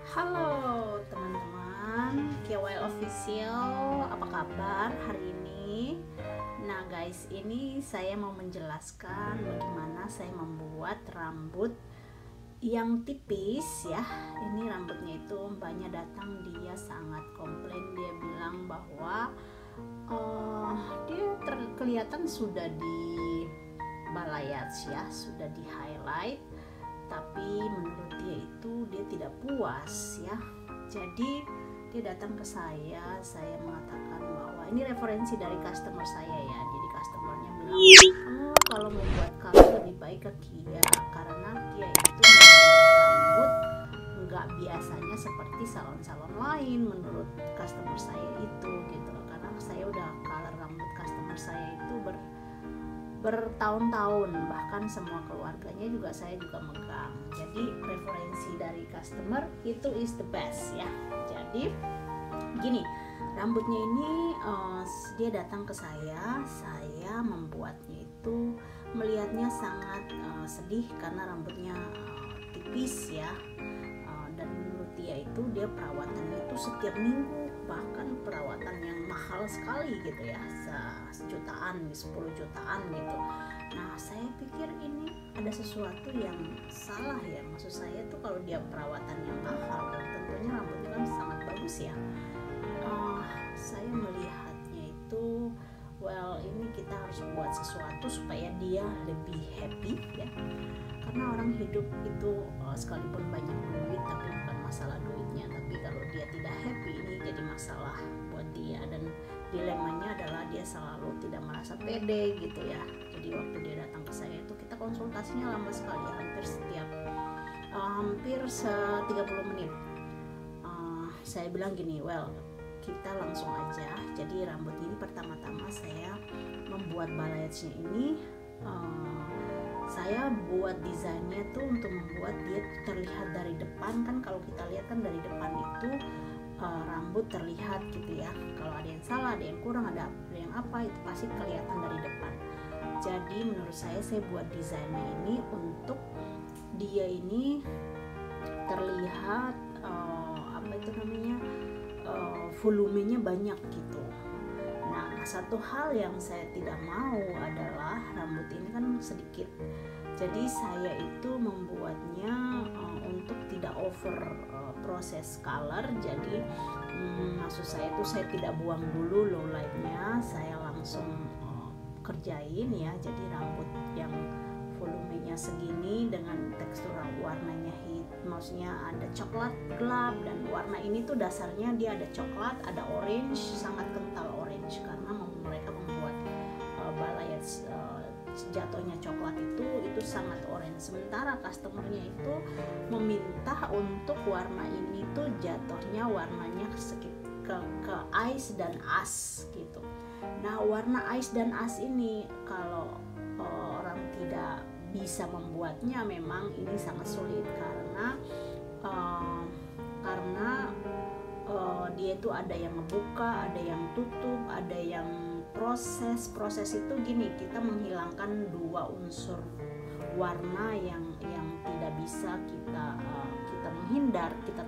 Halo teman-teman, KYL Official, apa kabar hari ini? Nah guys, ini saya mau menjelaskan bagaimana saya membuat rambut yang tipis ya. Ini rambutnya itu mbaknya datang, dia sangat komplain, dia bilang bahwa dia kelihatan sudah di balayage ya, sudah di highlight, tapi menurut dia itu dia tidak puas ya. Jadi dia datang ke saya mengatakan bahwa ini referensi dari customer saya ya. Jadi customernya bilang, kamu kalau mau buat color lebih baik ke Kia, karena Kia itu membuat rambut nggak biasanya seperti salon-salon lain menurut customer saya itu gitu. Karena saya udah color rambut customer saya itu bertahun-tahun, bahkan semua keluarganya juga saya juga megang. Jadi referensi dari customer itu is the best ya. Jadi gini, rambutnya ini dia datang ke saya membuatnya itu melihatnya sangat sedih karena rambutnya tipis ya. Dan menurut dia itu dia perawatannya itu setiap minggu, bahkan perawatan yang mahal sekali gitu ya, sejutaan, 10 jutaan gitu. Nah saya pikir ini ada sesuatu yang salah ya. Maksud saya tuh kalau dia perawatan yang mahal dan tentunya rambutnya kan sangat bagus ya, saya melihatnya itu ini kita harus buat sesuatu supaya dia lebih happy ya. Karena orang hidup itu sekalipun banyak duit, tapi bukan masalah duitnya, tapi kalau dia tidak happy ini jadi masalah buat dia. Dan dilemanya adalah dia selalu tidak merasa pede gitu ya. Jadi waktu dia datang ke saya itu kita konsultasinya lama sekali, hampir 30 menit. Saya bilang gini, kita langsung aja. Jadi rambut ini pertama-tama saya membuat balayage-nya ini, saya buat desainnya tuh untuk membuat dia terlihat dari depan. Kan kalau kita lihat kan dari depan itu rambut terlihat gitu ya. Kalau ada yang salah, ada yang kurang, ada yang apa, itu pasti kelihatan dari depan. Jadi menurut saya buat desainnya ini untuk dia ini terlihat volumenya banyak gitu. Nah, satu hal yang saya tidak mau adalah rambut ini kan sedikit. Jadi saya itu membuatnya untuk tidak over proses color. Jadi maksud saya itu saya tidak buang dulu low lightnya, saya langsung kerjain ya. Jadi rambut yang volumenya segini dengan tekstur warnanya maksudnya ada coklat gelap, dan warna ini tuh dasarnya dia ada coklat, ada orange, sangat kental orange karena mereka membuat balayage jatuhnya coklat itu sangat orange. Sementara customernya itu meminta untuk warna ini tuh jatuhnya warnanya ke ice dan as gitu. Nah warna ice dan as ini kalau orang tidak bisa membuatnya memang ini sangat sulit karena dia itu ada yang ngebuka, ada yang tutup, ada yang proses itu gini, kita menghilangkan dua unsur warna yang tidak bisa kita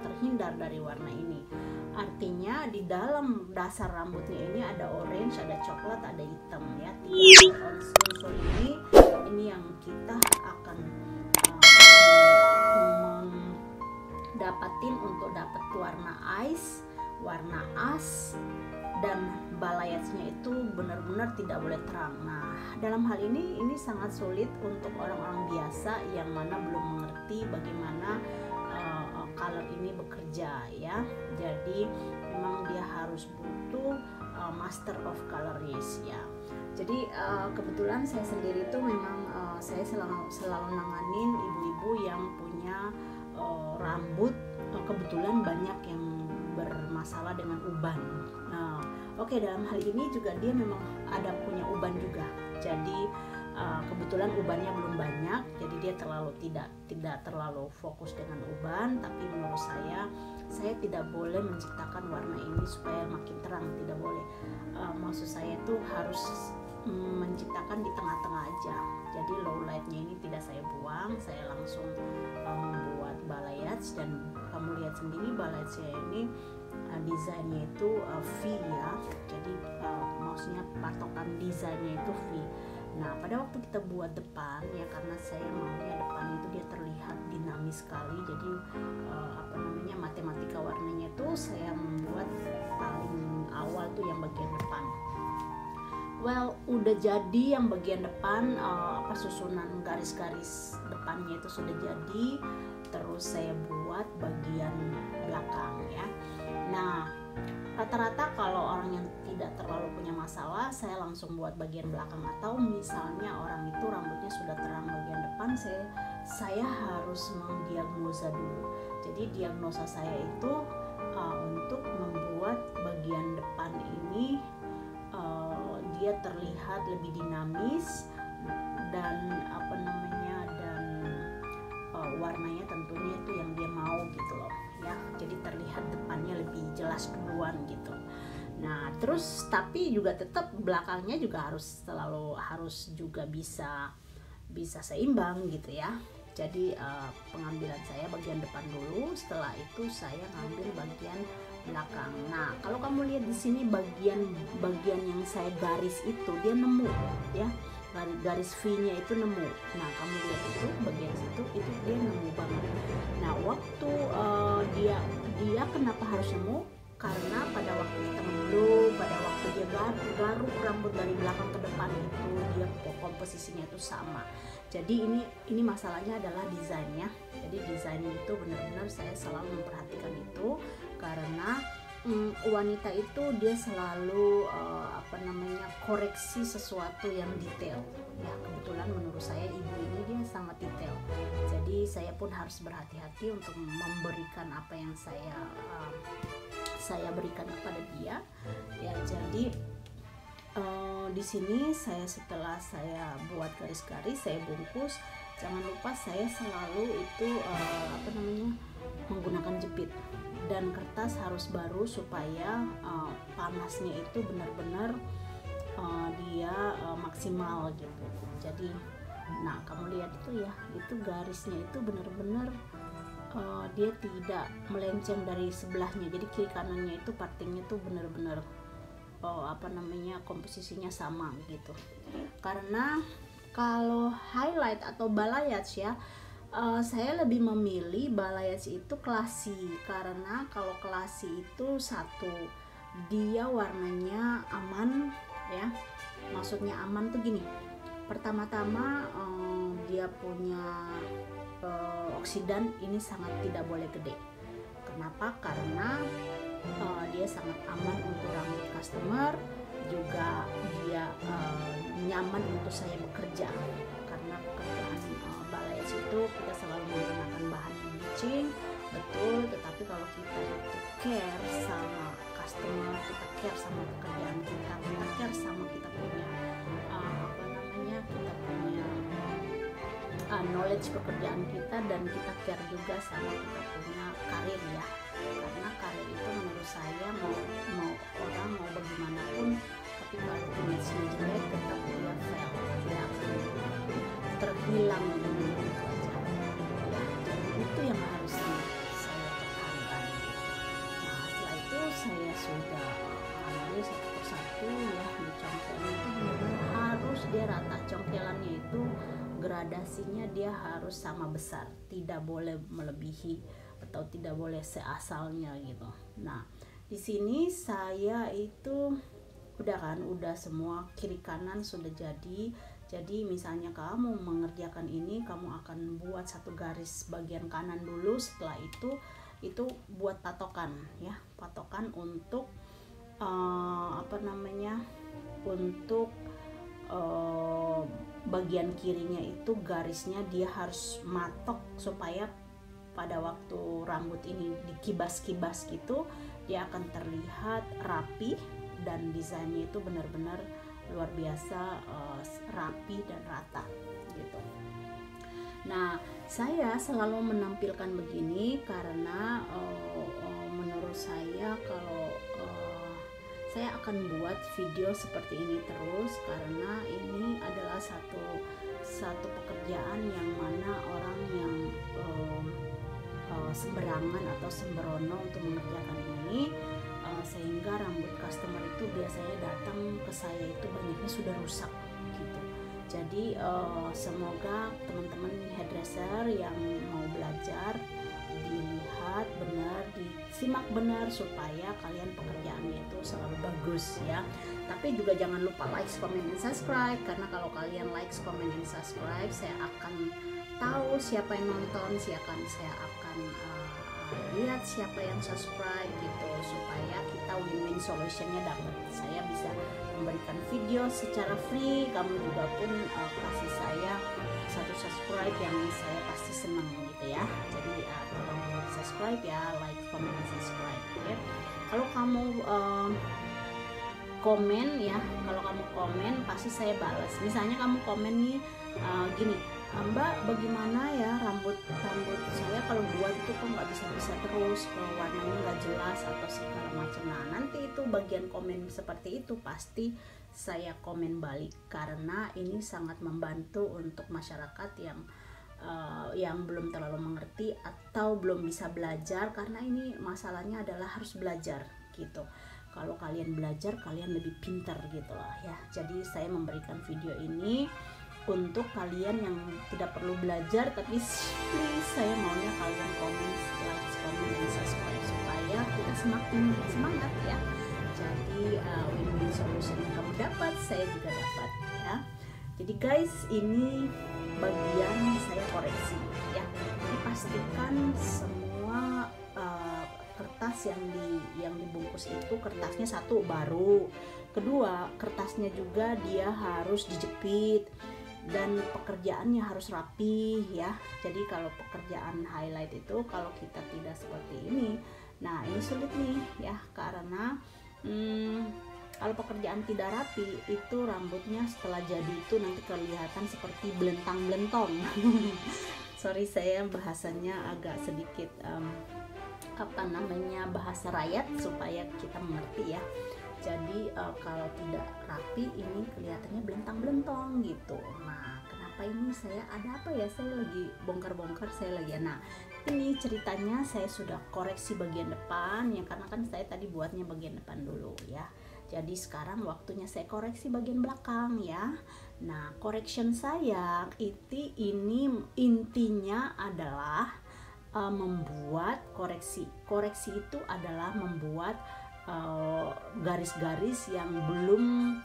terhindar dari warna ini. Artinya di dalam dasar rambutnya ini ada orange, ada coklat, ada hitam ya. Tiga unsur ini yang kita akan dapatin untuk dapat warna ice, warna as, dan balayage-nya itu benar-benar tidak boleh terang. Nah, dalam hal ini sangat sulit untuk orang-orang biasa yang mana belum mengerti bagaimana color ini bekerja ya. Jadi memang dia harus butuh master of colorist ya. Jadi kebetulan saya sendiri itu memang saya selalu nanganin ibu-ibu yang punya rambut kebetulan banyak yang bermasalah dengan uban. Nah, dalam hal ini juga dia memang ada punya uban juga. Jadi kebetulan ubannya belum banyak, jadi dia tidak terlalu fokus dengan uban. Tapi menurut saya tidak boleh menciptakan warna ini supaya makin terang, tidak boleh. Maksud saya itu harus menciptakan di tengah-tengah aja. Jadi low lightnya ini tidak saya buang, saya langsung membuat balayage. Dan kamu lihat sendiri ballet saya ini desainnya itu V ya, jadi maksudnya patokan desainnya itu V. Nah pada waktu kita buat depan ya, karena saya maunya depan itu dia terlihat dinamis sekali, jadi matematika warnanya itu saya membuat paling awal tuh yang bagian depan. Well, udah jadi yang bagian depan, susunan garis-garis depannya itu sudah jadi. Terus saya buat bagian belakang ya. Nah, rata-rata kalau orang yang tidak terlalu punya masalah, saya langsung buat bagian belakang. Atau misalnya orang itu rambutnya sudah terang bagian depan, saya harus mendiagnosa dulu. Jadi diagnosa saya itu untuk membuat bagian depan ini dia terlihat lebih dinamis dan warnanya tentunya itu yang dia mau gitu loh ya, jadi terlihat depannya lebih jelas duluan gitu. Nah terus tapi juga tetap belakangnya juga harus juga bisa seimbang gitu ya. Jadi pengambilan saya bagian depan dulu, setelah itu saya ngambil bagian belakang. Nah kalau kamu lihat di sini bagian yang saya garis itu dia nemu ya, garis V-nya itu nemu. Nah kamu lihat itu bagian situ itu dia nemu banget. Nah waktu dia kenapa harus nemu? Karena pada waktu kita ngeblok, pada waktu dia garuk rambut dari belakang ke depan itu dia komposisinya itu sama. Jadi ini masalahnya adalah desainnya. Jadi desainnya itu benar-benar saya selalu memperhatikan itu, karena wanita itu dia selalu koreksi sesuatu yang detail ya. Kebetulan menurut saya ibu ini dia sangat detail, jadi saya pun harus berhati-hati untuk memberikan apa yang saya berikan kepada dia ya. Jadi di sini setelah saya buat garis-garis, saya bungkus. Jangan lupa saya selalu itu menggunakan jepit, dan kertas harus baru supaya panasnya itu benar-benar dia maksimal gitu. Jadi nah kamu lihat itu ya, itu garisnya itu benar-benar dia tidak melenceng dari sebelahnya, jadi kiri kanannya itu partingnya itu benar-benar komposisinya sama gitu. Karena kalau highlight atau balayage ya, saya lebih memilih balayage itu classy, karena kalau classy itu satu, dia warnanya aman ya. Maksudnya aman tuh gini, pertama-tama dia punya oksidan ini sangat tidak boleh gede. Kenapa? Karena dia sangat aman untuk rambut customer, juga dia nyaman untuk saya bekerja, karena pekerjaan balayage itu kita selalu menggunakan bahan yang bleaching, betul. Tetapi kalau kita itu care sama customer, kita care sama pekerjaan kita care sama kita punya knowledge pekerjaan kita, dan kita care juga sama kita punya karir ya. Karena karir itu menurut saya mau orang mau bagaimanapun, tapi kalau image-nya jelek tetap dia fail, dia akan terhilang dengan itu aja ya. Jadi itu yang harus saya pertahankan. Nah setelah itu saya sudah ambil satu persatu ya, di congkelnya itu benar-benar harus dia rata, congkelannya itu gradasinya dia harus sama besar, tidak boleh melebihi atau tidak boleh seasalnya gitu. Nah di sini saya itu udah semua kiri kanan sudah jadi. Jadi misalnya kamu mengerjakan ini, kamu akan buat satu garis bagian kanan dulu, setelah itu buat patokan ya, patokan untuk untuk bagian kirinya itu garisnya dia harus matok, supaya pada waktu rambut ini dikibas-kibas gitu dia akan terlihat rapi dan desainnya itu benar-benar luar biasa rapi dan rata gitu. Nah saya selalu menampilkan begini karena menurut saya kalau saya akan buat video seperti ini terus, karena ini adalah satu pekerjaan yang mana orang yang sembarangan atau sembrono untuk mengerjakan ini, sehingga rambut customer itu biasanya datang ke saya itu banyaknya sudah rusak gitu. Jadi semoga teman-teman hairdresser yang mau belajar dilihat benar, disimak benar supaya kalian pekerjaannya itu selalu bagus ya. Tapi juga jangan lupa like, comment, dan subscribe, karena kalau kalian like, comment, dan subscribe, saya akan tahu siapa yang nonton, saya akan lihat siapa yang subscribe gitu, supaya kita win-win solutionnya dapat. Saya bisa memberikan video secara free, kamu juga pun kasih saya satu subscribe yang saya pasti senang gitu ya. Jadi tolong subscribe ya, like, comment, dan subscribe ya. Kalau kamu komen ya, kalau kamu komen pasti saya balas. Misalnya kamu komen nih gini, Mbak, bagaimana ya rambut saya kalau buat itu kok nggak bisa terus, kalau warnanya nggak jelas atau segala macam. Nah, nanti itu bagian komen seperti itu pasti saya komen balik, karena ini sangat membantu untuk masyarakat yang belum terlalu mengerti atau belum bisa belajar, karena ini masalahnya adalah harus belajar gitu. Kalau kalian belajar, kalian lebih pintar gitu lah ya. Jadi saya memberikan video ini untuk kalian yang tidak perlu belajar, tapi please saya maunya kalian komen, like, comment, dan subscribe supaya kita semakin semangat ya. Jadi win-win solution yang kamu dapat, saya juga dapat ya. Jadi guys, ini bagian saya koreksi ya. Dipastikan semua kertas yang dibungkus itu kertasnya satu baru, kedua kertasnya juga dia harus dijepit, dan pekerjaannya harus rapi ya. Jadi kalau pekerjaan highlight itu kalau kita tidak seperti ini, nah ini sulit nih ya, karena kalau pekerjaan tidak rapi itu rambutnya setelah jadi itu nanti kelihatan seperti belentang-belentong. Sorry, saya bahasanya agak sedikit bahasa rakyat supaya kita mengerti ya. Jadi kalau tidak rapi ini kelihatannya belentang-belentong gitu. Nah, kenapa ini saya ada apa ya? Saya lagi bongkar-bongkar, nah ini ceritanya saya sudah koreksi bagian depan ya, karena kan saya tadi buatnya bagian depan dulu ya. Jadi sekarang waktunya saya koreksi bagian belakang ya. Nah, correction saya ini intinya adalah membuat koreksi itu adalah membuat garis-garis yang belum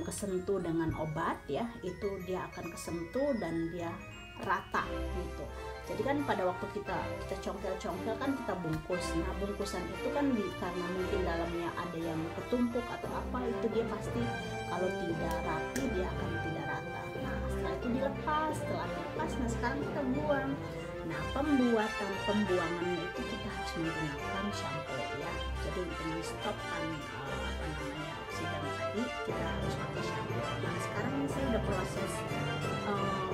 kesentuh dengan obat ya, itu dia akan kesentuh dan dia rata gitu. Jadi kan pada waktu kita congkel-congkel kan kita bungkus. Nah, bungkusan itu kan karena mungkin dalamnya ada yang ketumpuk atau apa, itu dia pasti kalau tidak rapi dia akan tidak rata. Nah, setelah itu dilepas, nah sekarang kita buang. Nah, pembuangannya itu kita harus menggunakan shampoo ya. Jadi untuk menstopkan oksidan tadi kita harus pakai shampoo. Nah, sekarang ini saya udah proses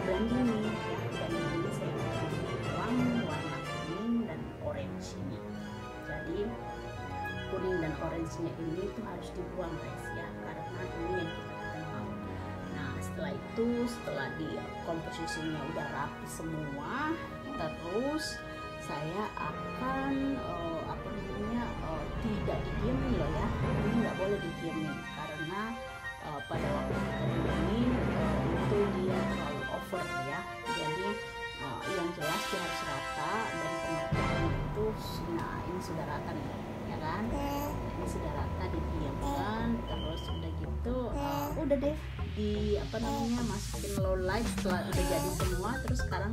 blending nih ya. Dan ini saya buang warna kuning dan orange ini. Jadi kuning dan orange-nya ini tuh harus dibuang guys ya, karena ini yang kita mau. Nah, setelah di komposisinya udah rapi semua, terus saya akan tidak didiemin loh ya, ini nggak boleh didiemin karena pada waktu kita diemin itu dia terlalu over ya. Jadi yang jelas dia harus rata, dan pengerjaan itu nah ini sudah rata nih ya kan, ini sudah rata, didiamkan terus udah gitu udah deh masukin low light setelah udah jadi semua. Terus sekarang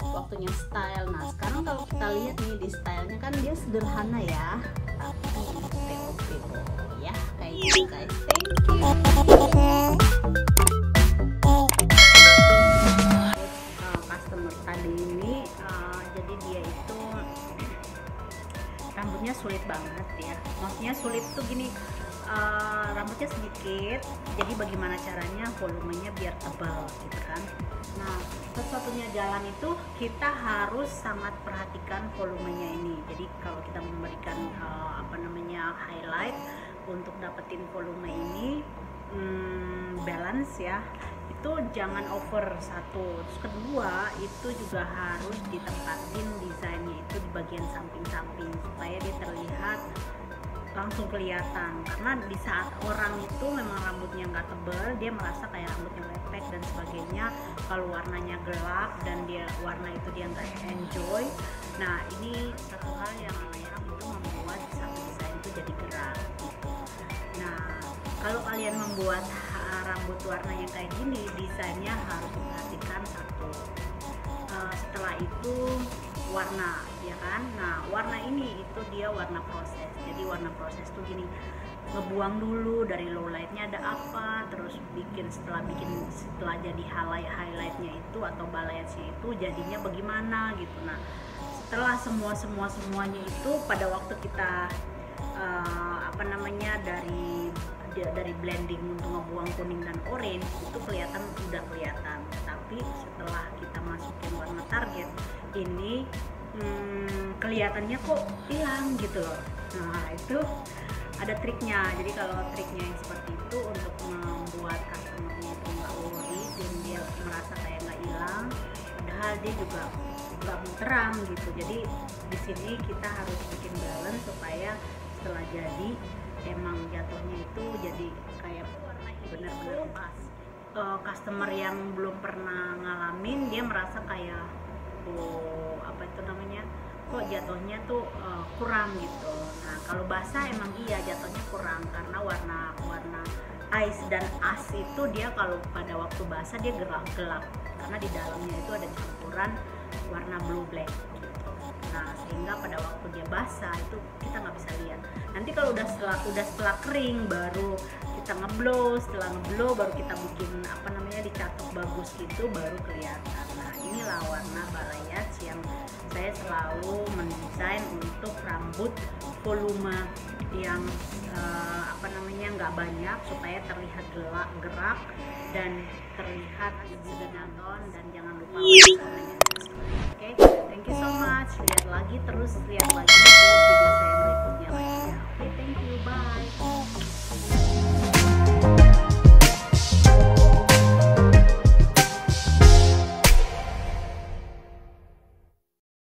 waktunya style. Nah, sekarang kalau kita lihat nih di stylenya kan dia sederhana ya, tapi ya kayak gitu guys. Thank you. Customer tadi ini jadi dia itu rambutnya sulit banget ya, maksudnya sulit tuh gini, rambutnya sedikit, jadi bagaimana caranya volumenya biar tebal gitu kan. Nah, satu-satunya jalan itu kita harus sangat perhatikan volumenya ini. Jadi kalau kita memberikan highlight untuk dapetin volume ini balance ya, itu itu jangan over satu. Terus kedua itu juga harus ditempatin desainnya itu di bagian samping-samping supaya dia terlihat langsung kelihatan, karena di saat orang itu memang rambutnya nggak tebal, dia merasa kayak rambutnya lepek dan sebagainya. Kalau warnanya gelap dan dia warna itu dia nggak enjoy. Nah ini satu hal yang itu membuat satu desain itu jadi gerak gitu. Nah kalau kalian membuat rambut warnanya kayak gini, desainnya harus diperhatikan satu. Setelah itu warna, ya kan? Nah warna ini itu dia warna proses. Jadi warna proses tuh gini, ngebuang dulu dari low lightnya ada apa, terus setelah jadi highlightnya itu atau balayage itu jadinya bagaimana gitu. Nah setelah semuanya itu pada waktu kita dari blending untuk ngebuang kuning dan orange itu udah kelihatan. Tapi setelah kita masukin warna target ini kelihatannya kok hilang gitu loh. Nah itu ada triknya. Jadi kalau triknya yang seperti itu untuk membuat customernya itu nggak worry dan dia merasa kayak nggak hilang, padahal dia juga nggak mau terang gitu. Jadi di sini kita harus bikin balance supaya setelah jadi emang jatuhnya itu jadi kayak benar-benar pas. Customer yang belum pernah ngalamin dia merasa kayak kok jatuhnya tuh kurang gitu. Nah kalau basah emang iya jatuhnya kurang karena warna ice dan as itu dia kalau pada waktu basah dia gelap karena di dalamnya itu ada campuran warna blue black gitu. Nah sehingga pada waktu dia basah itu kita nggak bisa lihat. Nanti kalau setelah kering baru kita ngeblow, setelah ngeblow baru kita bikin dicatok bagus gitu baru kelihatan. Nah inilah warna balayage yang saya selalu mendesain untuk rambut volume yang nggak banyak supaya terlihat gerak dan terlihat segaton, dan jangan lupa warnanya. Oke, thank you so much. Lihat lagi di video saya berikutnya lainnya. Oke, thank you, bye.